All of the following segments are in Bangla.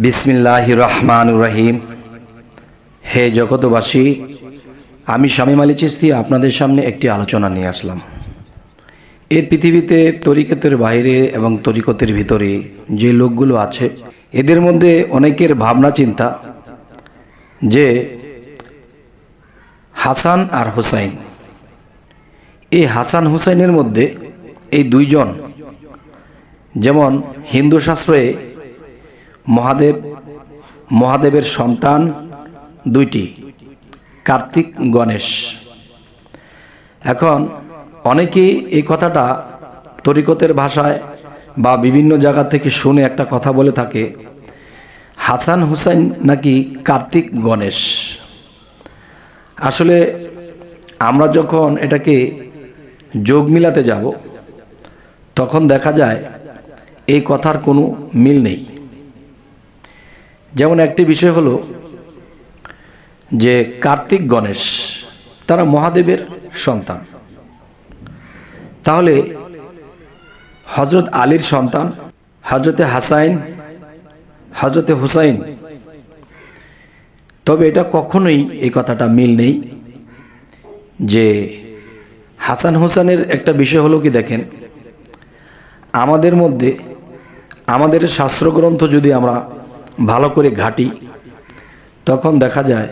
বিসমিল্লাহির রহমানির রহিম। হে জগতবাসী, আমি শামীম আলী চিশতি আপনাদের সামনে একটি আলোচনা নিয়ে আসলাম। এই পৃথিবীতে তরিকতের বাইরে এবং তরিকতের ভিতরে যে লোকগুলো আছে, এদের মধ্যে অনেকের ভাবনা চিন্তা যে হাসান আর হুসাইন, এই হাসান হুসাইনের মধ্যে এই দুইজন, যেমন হিন্দু শাস্ত্রে মহাদেবের সন্তান দুইটি, কার্তিক গণেশ। এখন অনেকেই এই কথাটা তরিকতের ভাষায় বা বিভিন্ন জায়গা থেকে শুনে একটা কথা বলে থাকে, হাসান হুসাইন নাকি কার্তিক গণেশ। আসলে আমরা যখন এটাকে যোগ মিলাতে যাব, তখন দেখা যায় এই কথার কোনো মিল নেই। যেমন একটি বিষয় হলো যে কার্তিক গণেশ তারা মহাদেবের সন্তান, তাহলে হজরত আলীর সন্তান হজরতে হাসাইন, হজরতে হুসাইন, তবে এটা কখনোই এই কথাটা মিল নেই। যে হাসান হুসাইনের একটা বিষয় হলো কি, দেখেন, আমাদের মধ্যে আমাদের শাস্ত্রগ্রন্থ যদি আমরা ভালো করে ঘাঁটি, তখন দেখা যায়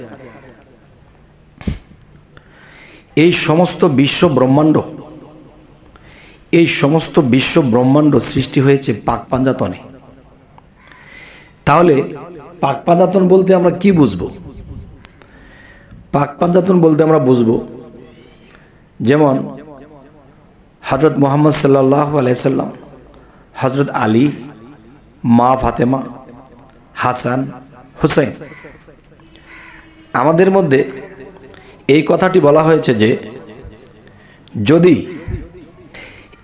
এই সমস্ত বিশ্ব ব্রহ্মাণ্ড সৃষ্টি হয়েছে পাক পাঞ্জাতনে। তাহলে পাক পাঞ্জাতন বলতে আমরা কি বুঝবো? পাক পাঞ্জাতন বলতে আমরা বুঝবো যেমন হযরত মুহাম্মদ সাল্লাল্লাহু আলাইহি সাল্লাম, হযরত আলী, মা ফাতেমা, হাসান, হুসাইন। আমাদের মধ্যে এই কথাটি বলা হয়েছে যে যদি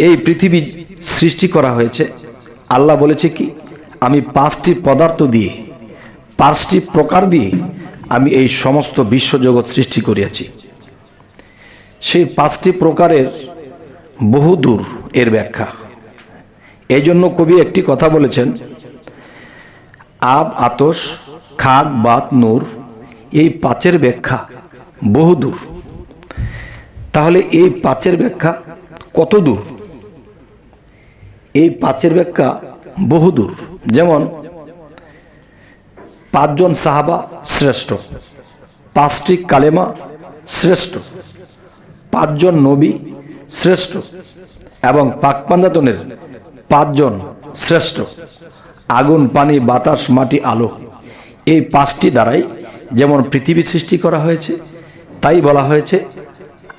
এই পৃথিবী সৃষ্টি করা হয়েছে, আল্লাহ বলেছে কি, আমি 5টি পদার্থ দিয়ে, 5টি প্রকার দিয়ে আমি এই সমস্ত বিশ্বজগৎ সৃষ্টি করিয়াছি। সেই 5টি প্রকারের বহুদূর এর ব্যাখ্যা। এই জন্য কবি একটি কথা বলেছেন, আব, আতশ, খাক, বাত, নূর, এই 5এর ব্যাখ্যা বহুদূর। তাহলে এই 5এর ব্যাখ্যা কত দূর? এই 5এর ব্যাখ্যা বহুদূর। যেমন 5 জন সাহাবা শ্রেষ্ঠ, 5টি কালেমা শ্রেষ্ঠ, 5 জন নবী শ্রেষ্ঠ, এবং পাক পাঞ্জাতনের 5 জন শ্রেষ্ঠ, আগুন, পানি, বাতাস, মাটি, আলো, এই 5টি দ্বারাই যেমন পৃথিবী সৃষ্টি করা হয়েছে, তাই বলা হয়েছে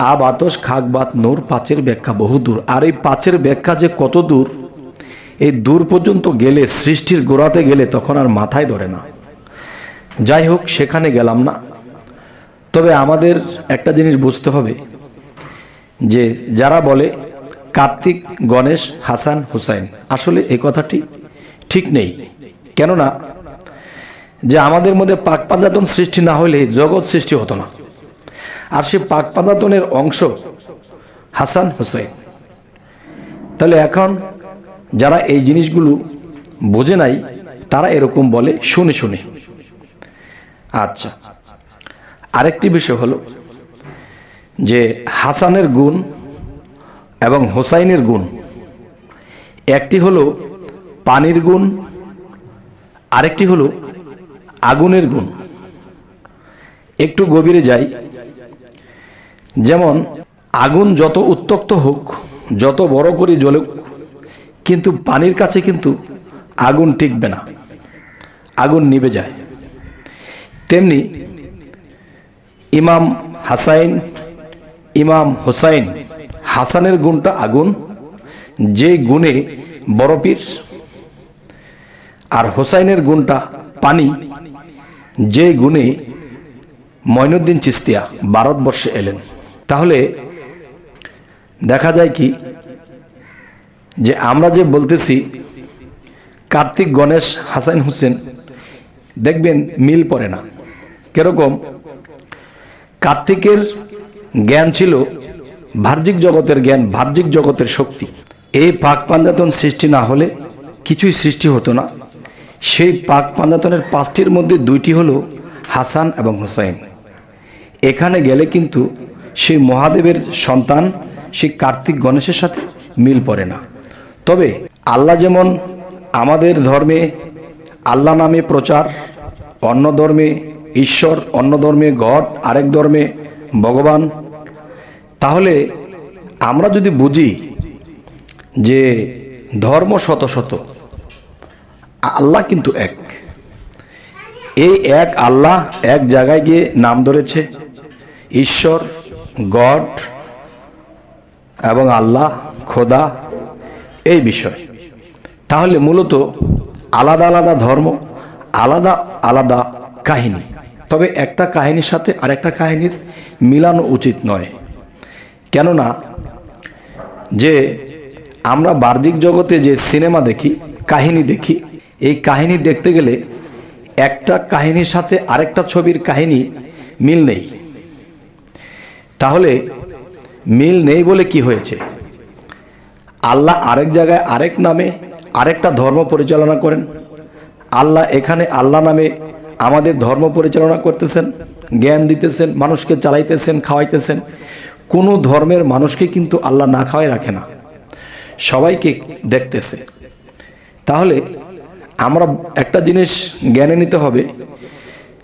আব, আতশ, খাক, বাত, নূর, 5এর ব্যাখ্যা বহুদূর। আর এই 5এর ব্যাখ্যা যে কত দূর, এই দূর পর্যন্ত গেলে, সৃষ্টির গোড়াতে গেলে তখন আর মাথায় ধরে না। যাই হোক, সেখানে গেলাম না। তবে আমাদের একটা জিনিস বুঝতে হবে যে যারা বলে কার্তিক গণেশ, হাসান হুসাইন, আসলে এই কথাটি ঠিক নেই। কেননা যে আমাদের মধ্যে পাক পাঞ্জাতন সৃষ্টি না হলে জগৎ সৃষ্টি হতো না। আর সে পাক পাঞ্জাতনের অংশ হাসান হুসাইন। তাহলে এখন যারা এই জিনিসগুলো বোঝে নাই, তারা এরকম বলে শুনে শুনে। আচ্ছা, আরেকটি বিষয় হলো যে হাসানের গুণ এবং হুসাইনের গুণ, একটি হলো পানির গুণ, আরেকটি হলো আগুনের গুণ। একটু গভীরে যাই। যেমন আগুন যত উত্তপ্ত হোক, যত বড় করে জ্বলুক, কিন্তু পানির কাছে কিন্তু আগুন টিকবে না, আগুন নিভে যায়। তেমনি ইমাম হাসাইন, ইমাম হুসাইন, হাসানের গুণটা আগুন, যে গুণে বড় পীর, আর হুসাইনের গুণটা পানি, যে গুণে মঈনুদ্দিন চিশতিয়া ভারতবর্ষে এলেন। তাহলে দেখা যায় কি, যে আমরা যে বলতেছি কার্তিক গণেশ, হাসান হুসেন, দেখবেন মিল পড়ে না। কিরকম? কার্তিকের জ্ঞান ছিল বাহ্যিক জগতের জ্ঞান, বাহ্যিক জগতের শক্তি। এই পাক পাঞ্জাতন সৃষ্টি না হলে কিছুই সৃষ্টি হতো না। সেই পাক পাঞ্জাতনের 5টির মধ্যে 2টি হলো হাসান এবং হুসাইন। এখানে গেলে কিন্তু সেই মহাদেবের সন্তান সেই কার্তিক গণেশের সাথে মিল পড়ে না। তবে আল্লাহ যেমন আমাদের ধর্মে আল্লাহ নামে প্রচার, অন্য ধর্মে ঈশ্বর, অন্য ধর্মে গড, আরেক ধর্মে ভগবান, তাহলে আমরা যদি বুঝি যে ধর্ম শত শত, আল্লাহ কিন্তু এক, এই এক আল্লাহ এক জায়গায় গিয়ে নাম ধরেছে ঈশ্বর, গড এবং আল্লাহ, খোদা, এই বিষয়। তাহলে মূলত আলাদা আলাদা ধর্ম, আলাদা আলাদা কাহিনী, তবে একটা কাহিনীর সাথে আরেকটা কাহিনীর মিলানো উচিত নয়। কেননা যে আমরা বাহ্যিক জগতে যে সিনেমা দেখি, কাহিনী দেখি, এই কাহিনী দেখতে গেলে একটা কাহিনীর সাথে আরেকটা ছবির কাহিনী মিল নেই। তাহলে মিল নেই বলে কি হয়েছে? আল্লাহ আরেক জায়গায় আরেক নামে আরেকটা ধর্ম পরিচালনা করেন, আল্লাহ এখানে আল্লাহ নামে আমাদের ধর্ম পরিচালনা করতেছেন, জ্ঞান দিতেছেন, মানুষকে চালাইতেছেন, খাওয়াইতেছেন। কোনো ধর্মের মানুষকে কিন্তু আল্লাহ না খাওয়াই রাখে না, সবাইকে দেখতেছে। তাহলে আমরা একটা জিনিস জ্ঞানে নিতে হবে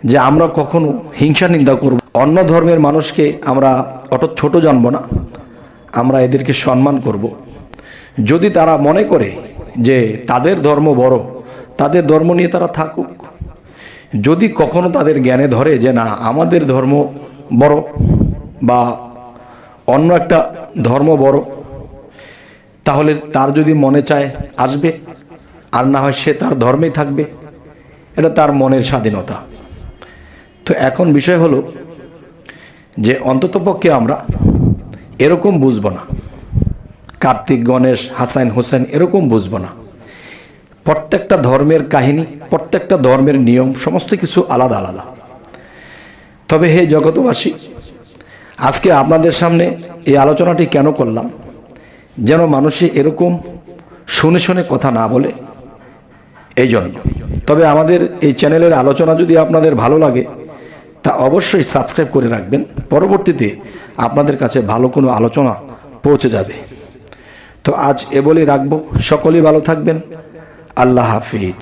যে আমরা কখনো হিংসা নিন্দা করব, অন্য ধর্মের মানুষকে আমরা অত ছোট জানব না, আমরা এদেরকে সম্মান করব। যদি তারা মনে করে যে তাদের ধর্ম বড়, তাদের ধর্ম নিয়ে তারা থাকুক। যদি কখনো তাদের জ্ঞানে ধরে যে না আমাদের ধর্ম বড় বা অন্য একটা ধর্ম বড়, তাহলে তার যদি মনে চায় আসবে, আর না হয় সে তার ধর্মেই থাকবে, এটা তার মনের স্বাধীনতা। তো এখন বিষয় হলো যে অন্ততপক্ষে আমরা এরকম বুঝবো না, কার্তিক গণেশ, হাসান হোসেন এরকম বুঝবো না। প্রত্যেকটা ধর্মের কাহিনী, প্রত্যেকটা ধর্মের নিয়ম, সমস্ত কিছু আলাদা আলাদা। তবে হে জগতবাসী, আজকে আপনাদের সামনে এই আলোচনাটি কেন করলাম? যেন মানুষে এরকম শুনে শুনে কথা না বলে, এই জন্য। তবে আমাদের এই চ্যানেলের আলোচনা যদি আপনাদের ভালো লাগে তা অবশ্যই সাবস্ক্রাইব করে রাখবেন, পরবর্তীতে আপনাদের কাছে ভালো কোনো আলোচনা পৌঁছে যাবে। তো আজ এ বলেই রাখবো, সকলেই ভালো থাকবেন। আল্লাহ হাফিজ।